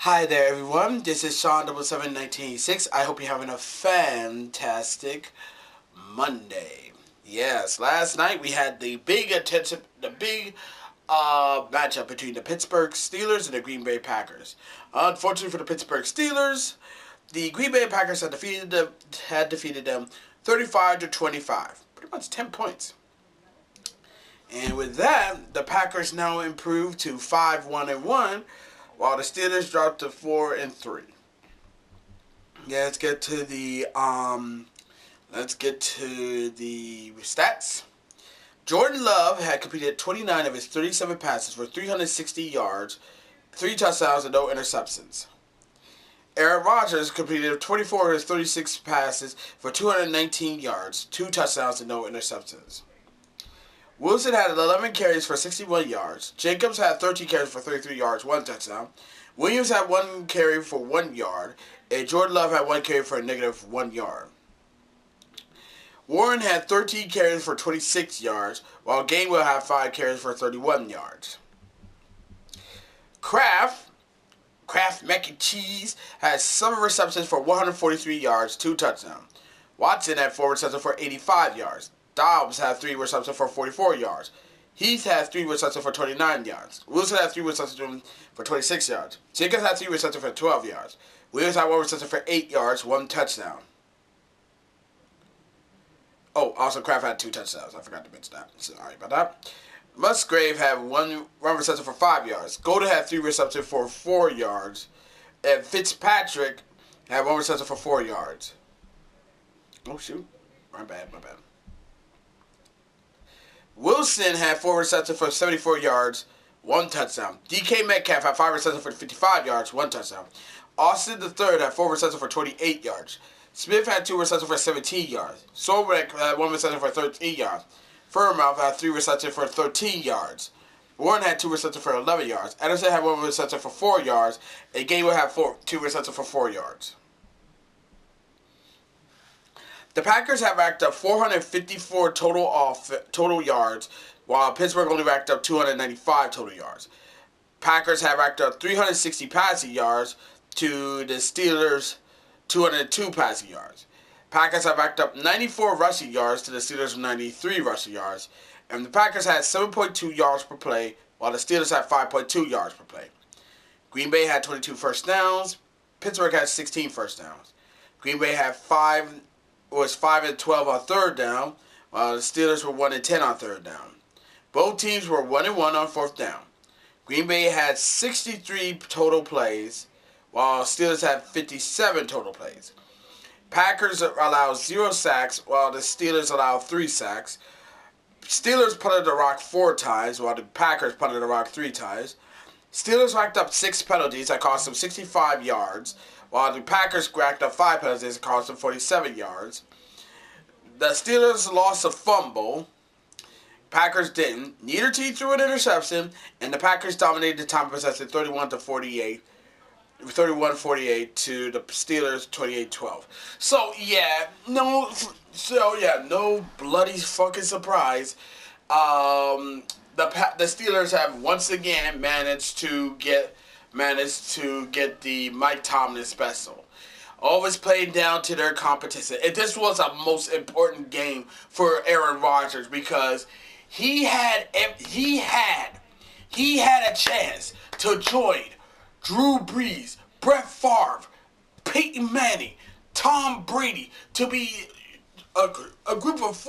Hi there, everyone. This is Sean 77986. I hope you're having a fantastic Monday. Yes, last night we had the big matchup between the Pittsburgh Steelers and the Green Bay Packers. Unfortunately for the Pittsburgh Steelers, the Green Bay Packers had defeated them 35-25, pretty much 10 points. And with that, the Packers now improved to 5-1-1, while the Steelers dropped to 4-3. Yeah, let's get to the stats. Jordan Love had completed 29 of his 37 passes for 360 yards, 3 touchdowns, and no interceptions. Aaron Rodgers completed 24 of his 36 passes for 219 yards, 2 touchdowns, and no interceptions. Wilson had 11 carries for 61 yards. Jacobs had 13 carries for 33 yards, 1 touchdown. Williams had 1 carry for 1 yard. And Jordan Love had 1 carry for a negative 1 yard. Warren had 13 carries for 26 yards, while Gainwell had 5 carries for 31 yards. Kraft Mac and Cheese had 7 receptions for 143 yards, 2 touchdowns. Watson had 4 receptions for 85 yards. Dobbs had 3 receptions for 44 yards. Heath had 3 receptions for 29 yards. Wilson had 3 receptions for 26 yards. Jacobs had 3 receptions for 12 yards. Williams had 1 reception for 8 yards, 1 touchdown. Oh, also Kraft had 2 touchdowns. I forgot to mention that. Sorry about that. Musgrave had 1 reception for 5 yards. Golden had 3 receptions for 4 yards. And Fitzpatrick had 1 reception for 4 yards. Oh, shoot. My bad. Wilson had 4 receptions for 74 yards, 1 touchdown. DK Metcalf had 5 receptions for 55 yards, 1 touchdown. Austin III had 4 receptions for 28 yards. Smith had 2 receptions for 17 yards. Solbeck had 1 reception for 13 yards. Furmouth had 3 receptions for 13 yards. Warren had 2 receptions for 11 yards. Anderson had 1 reception for 4 yards. And Gainwell had 2 receptions for 4 yards. The Packers have racked up 454 total yards, while Pittsburgh only racked up 295 total yards. Packers have racked up 360 passing yards to the Steelers' 202 passing yards. Packers have racked up 94 rushing yards to the Steelers' 93 rushing yards. And the Packers had 7.2 yards per play, while the Steelers had 5.2 yards per play. Green Bay had 22 first downs. Pittsburgh had 16 first downs. Green Bay had 5 and 12 on third down, while the Steelers were 1 and 10 on third down. Both teams were 1 and 1 on fourth down. Green Bay had 63 total plays, while Steelers had 57 total plays. Packers allowed 0 sacks, while the Steelers allowed 3 sacks. Steelers punted the rock 4 times, while the Packers punted the rock 3 times. Steelers racked up 6 penalties that cost them 65 yards, while the Packers racked up 5 penalties that cost them 47 yards. The Steelers lost a fumble. Packers didn't. Neither team threw an interception, and the Packers dominated the time of possession 31-48 to the Steelers 28-12. No bloody fucking surprise. The Steelers have once again managed to get the Mike Tomlin special. Always playing down to their competition. And this was a most important game for Aaron Rodgers because he had a chance to join Drew Brees, Brett Favre, Peyton Manning, Tom Brady to be a group of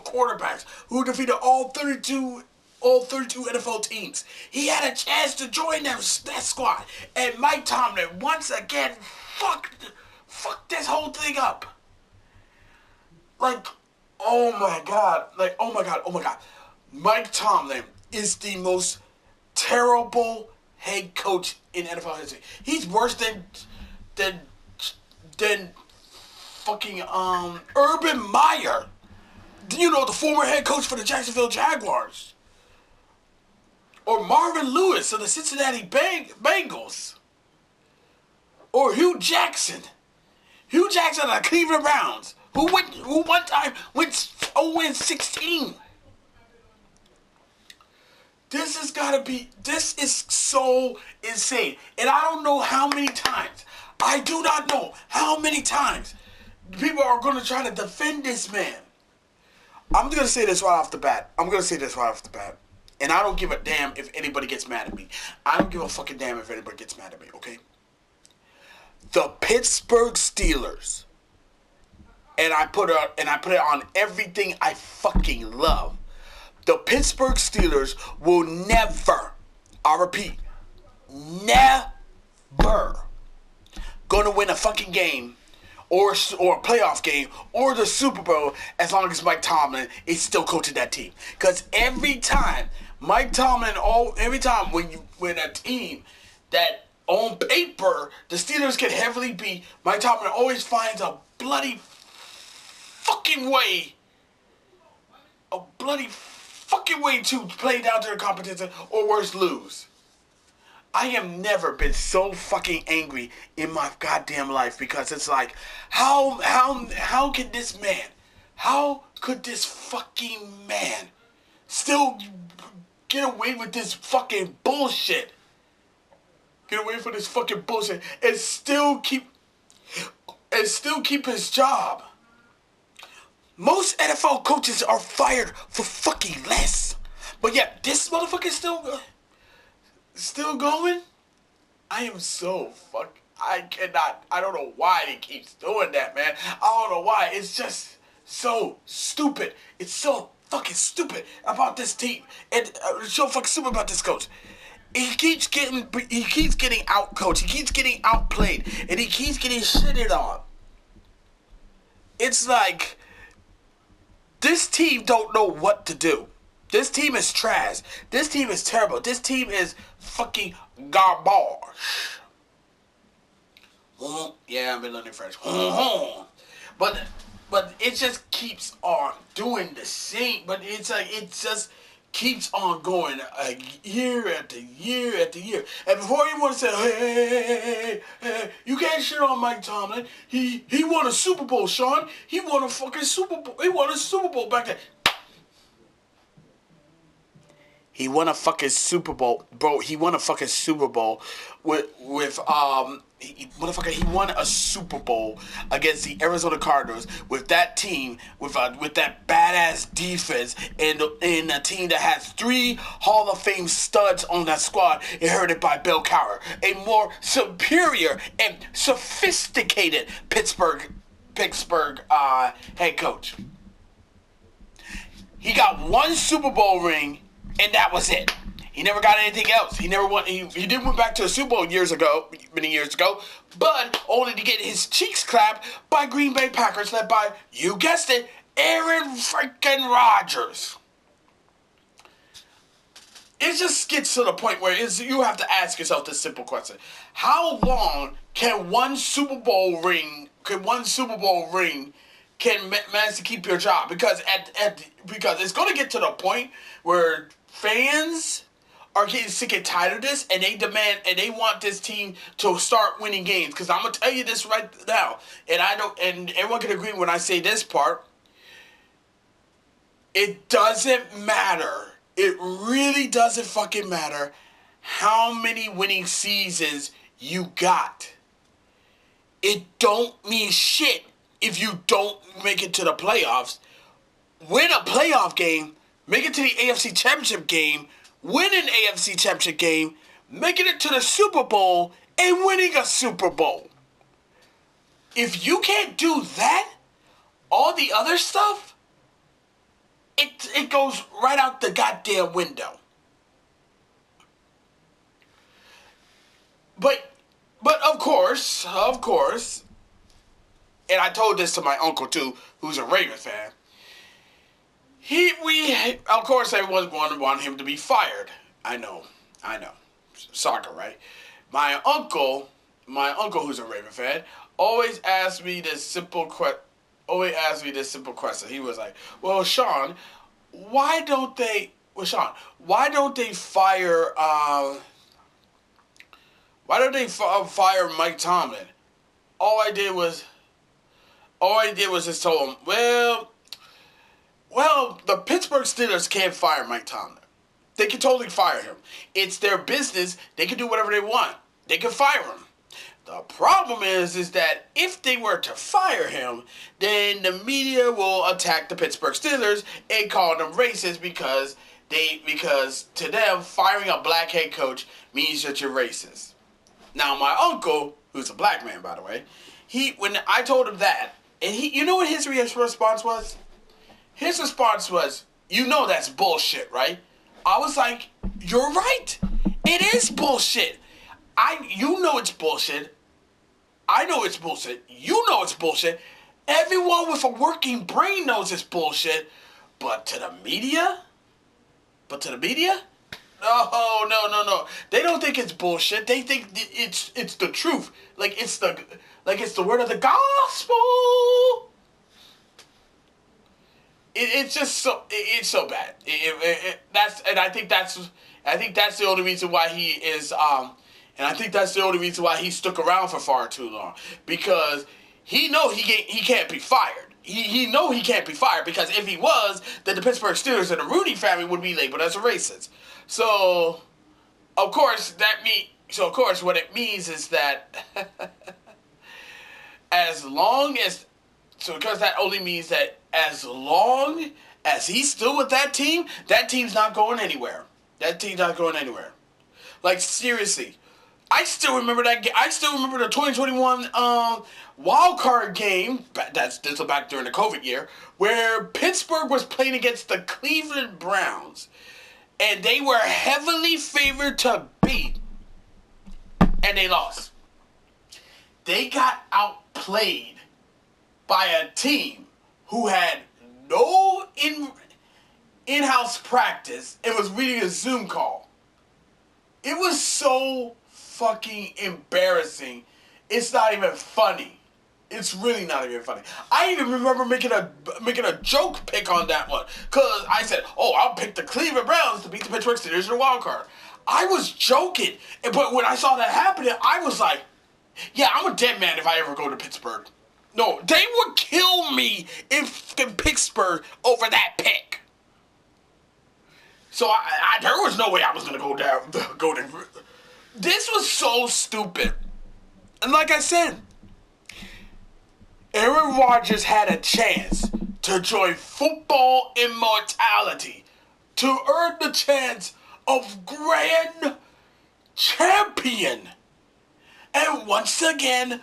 quarterbacks who defeated all 32 NFL teams. He had a chance to join that squad. And Mike Tomlin, once again, fucked this whole thing up. Oh my God. Mike Tomlin is the most terrible head coach in NFL history. He's worse than fucking Urban Meyer. The former head coach for the Jacksonville Jaguars. Or Marvin Lewis of the Cincinnati Bengals. Or Hugh Jackson. Hugh Jackson of the Cleveland Browns. Who one time went 0-16. This is so insane. And I don't know how many times, I do not know how many times people are going to try to defend this man. I'm going to say this right off the bat. And I don't give a damn if anybody gets mad at me. I don't give a fucking damn if anybody gets mad at me, okay? The Pittsburgh Steelers, and I put it on everything I fucking love. The Pittsburgh Steelers will never, I repeat, never gonna win a fucking game or a playoff game or the Super Bowl as long as Mike Tomlin is still coaching that team. Because every time when a team that on paper the Steelers can heavily beat, Mike Tomlin always finds a bloody fucking way to play down to their competition or worse, lose. I have never been so fucking angry in my goddamn life because it's like, how could this fucking man still get away with this fucking bullshit? Get away from this fucking bullshit and still keep his job. Most NFL coaches are fired for fucking less. But yet, this motherfucker's still going? I am so I don't know why he keeps doing that, man. I don't know why. It's just so stupid. It's so fucking stupid about this team. And so fucking stupid about this coach. He keeps getting out-coached. He keeps getting outplayed. And he keeps getting shitted on. It's like, this team don't know what to do. This team is trash. This team is terrible. This team is fucking garbage. Yeah, I've been learning French. But it just keeps on doing the same. But it's like, it just keeps on going year after year after year. And before you want to say, hey, you can't shit on Mike Tomlin. He won a Super Bowl, Sean. He won a fucking Super Bowl. He won a Super Bowl back then. He won a fucking Super Bowl, bro. He won a fucking Super Bowl he won a Super Bowl against the Arizona Cardinals with that team, with that badass defense, and a team that has 3 Hall of Fame studs on that squad, inherited by Bill Cowher, a more superior and sophisticated Pittsburgh head coach. He got 1 Super Bowl ring. And that was it. He never got anything else. He never won. He did win back to a Super Bowl many years ago, but only to get his cheeks clapped by Green Bay Packers, led by, you guessed it, Aaron freaking Rodgers. It just gets to the point where you have to ask yourself this simple question: how long can one Super Bowl ring manage to keep your job? Because because it's going to get to the point where fans are getting sick and tired of this, and they want this team to start winning games. Because I'm gonna tell you this right now, and everyone can agree when I say this part. It doesn't matter. It really doesn't fucking matter how many winning seasons you got. It don't mean shit if you don't make it to the playoffs. Win a playoff game. Make it to the AFC Championship game, win an AFC Championship game, making it to the Super Bowl, and winning a Super Bowl. If you can't do that, all the other stuff, it goes right out the goddamn window. But of course, and I told this to my uncle too, who's a Ravens fan. Of course, everyone wanted him to be fired. I know. Soccer, right? My uncle, who's a Raven fan, always asked me this simple question. He was like, "Well, Sean, why don't they fire? Fire Mike Tomlin?" All I did was just tell him, Well, the Pittsburgh Steelers can't fire Mike Tomlin. They can totally fire him. It's their business. They can do whatever they want. They can fire him. The problem is that if they were to fire him, then the media will attack the Pittsburgh Steelers and call them racist because to them firing a black head coach means that you're racist. Now my uncle, who's a black man by the way, when I told him that, and you know what his response was? His response was, "You know that's bullshit, right?" I was like, "You're right. It is bullshit. You know it's bullshit. I know it's bullshit. You know it's bullshit. Everyone with a working brain knows it's bullshit. But to the media? No. They don't think it's bullshit. They think it's the truth. Like it's the word of the gospel. It's so bad. I think that's the only reason why he is and I think that's the only reason why he stuck around for far too long, because he know he can't be fired. He know he can't be fired, because if he was, then the Pittsburgh Steelers and the Rooney family would be labeled as a racist. So of course what it means is that because that only means that as long as he's still with that team's not going anywhere. That team's not going anywhere. Like, seriously. I still remember that game. I still remember the 2021 wild card game. This was back during the COVID year, where Pittsburgh was playing against the Cleveland Browns, and they were heavily favored to beat, and they lost. They got outplayed by a team who had no in-house practice and was reading a Zoom call. It was so fucking embarrassing. It's not even funny. It's really not even funny. I even remember making a joke pick on that one, because I said, I'll pick the Cleveland Browns to beat the Pittsburgh Steelers in the wild card. I was joking, but when I saw that happening, I was like, yeah, I'm a dead man if I ever go to Pittsburgh. No, they would kill me in Pittsburgh over that pick. So there was no way I was gonna go there. This was so stupid. And like I said, Aaron Rodgers had a chance to join football immortality, to earn the chance of grand champion. And once again,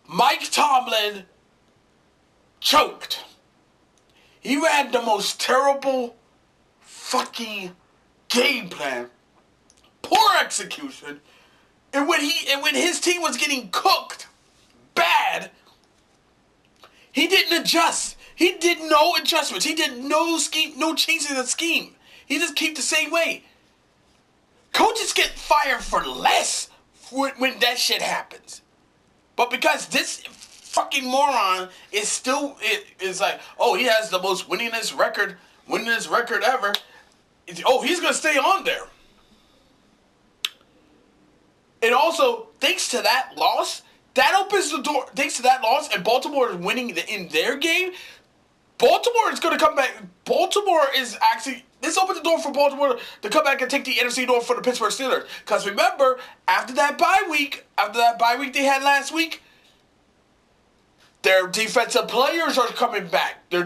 Mike Tomlin choked. He ran the most terrible fucking game plan, poor execution, and when his team was getting cooked bad, he didn't adjust. He did no adjustments. He did no changes in the scheme. He just kept the same way. Coaches get fired for less when that shit happens. But because this fucking moron is like, he has the most winningest record ever. He's gonna stay on there. And also, thanks to that loss, that opens the door. Thanks to that loss, and Baltimore is winning in their game, Baltimore is gonna come back. This opens the door for Baltimore to come back and take the NFC North for the Pittsburgh Steelers. Because remember, after that bye week they had last week, their defensive players are coming back. They're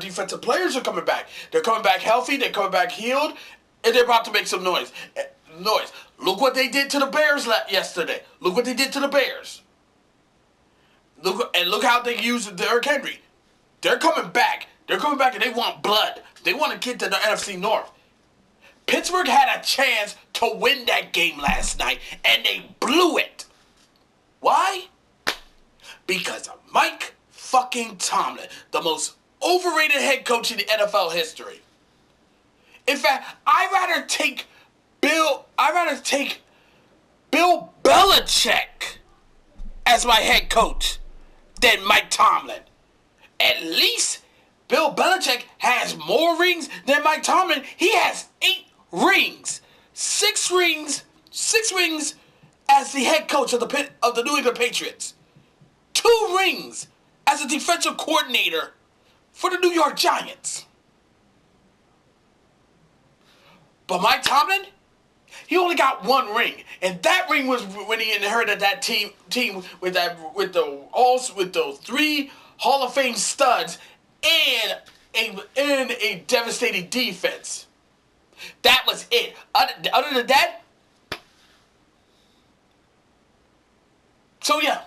coming back healthy. They're coming back healed. And they're about to make some noise. Look what they did to the Bears yesterday. Look what they did to the Bears. Look how they used Derrick Henry. They're coming back. And they want blood. They want to get to the NFC North. Pittsburgh had a chance to win that game last night, and they blew it. Why? Because of Mike fucking Tomlin, the most overrated head coach in the NFL history. In fact, I'd rather take Bill Belichick as my head coach than Mike Tomlin. At least Bill Belichick has more rings than Mike Tomlin. He has 8 rings. 6 rings as the head coach of the New England Patriots. 2 rings as a defensive coordinator for the New York Giants. But Mike Tomlin, He only got one ring, and that ring was when he inherited that team with those 3 Hall of Fame studs and a devastating defense. That was it. Other than that, so yeah.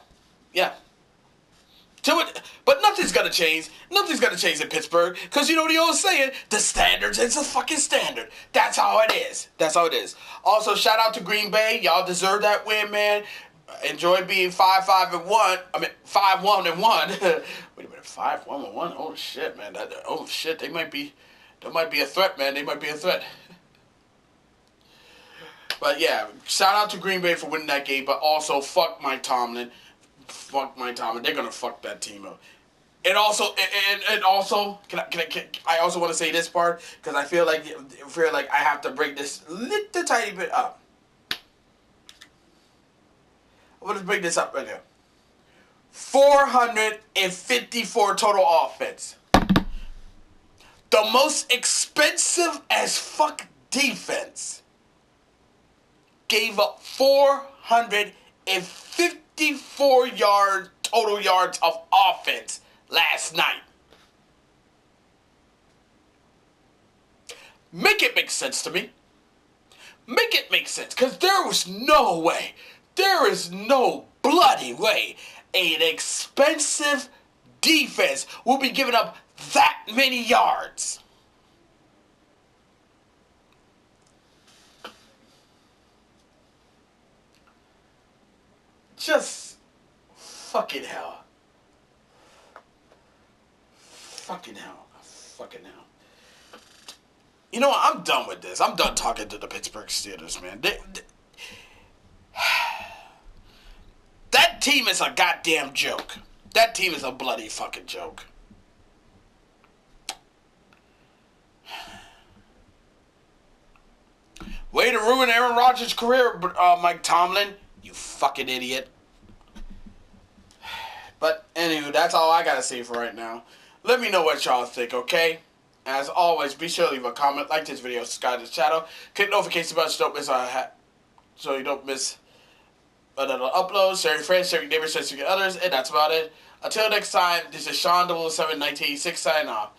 But nothing's gonna change. Nothing's gonna change in Pittsburgh, because you know the old saying, the standards is a fucking standard. That's how it is. That's how it is. Also, shout out to Green Bay. Y'all deserve that win, man. Enjoy being 5-1. I mean 5-1-1. Wait a minute, 5-1-1. Oh shit, man. Oh shit. They might be a threat, man. They might be a threat. But yeah, shout out to Green Bay for winning that game. But also, fuck Mike Tomlin. Fuck Mike Tomlin. They're gonna fuck that team up. And also, I also want to say this part, because I feel like I have to break this little tiny bit up. I'm gonna break this up right here. 454 total offense. The most expensive as fuck defense gave up 454 total yards of offense last night. Make it make sense to me. Make it make sense, because there is no bloody way an expensive defense will be giving up that many yards. Just fucking hell. Fucking hell. Fucking hell. You know what? I'm done with this. I'm done talking to the Pittsburgh Steelers, man. That team is a goddamn joke. That team is a bloody fucking joke. Way to ruin Aaron Rodgers' career, Mike Tomlin. You fucking idiot. But anywho, that's all I gotta say for right now. Let me know what y'all think, okay? As always, be sure to leave a comment, like this video, subscribe to the channel, click notification bell so you don't miss another upload. Share your friends, share your neighbors, share your others, and that's about it. Until next time, this is Sean 007-1986 signing off.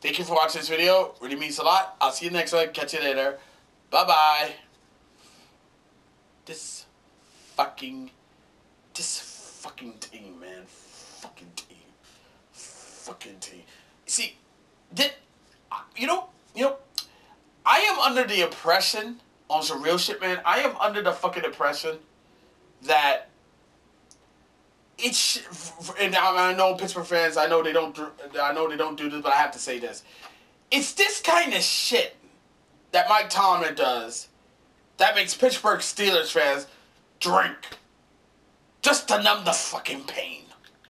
Thank you for watching this video. Really means a lot. I'll see you next one. Catch you later. Bye-bye. This fucking team, man. Fucking team. See, you know, I am under the impression, on some real shit, man, I am under the fucking impression that and I know Pittsburgh fans, I know they don't do this, but I have to say this. It's this kind of shit that Mike Tomlin does that makes Pittsburgh Steelers fans drink just to numb the fucking pain.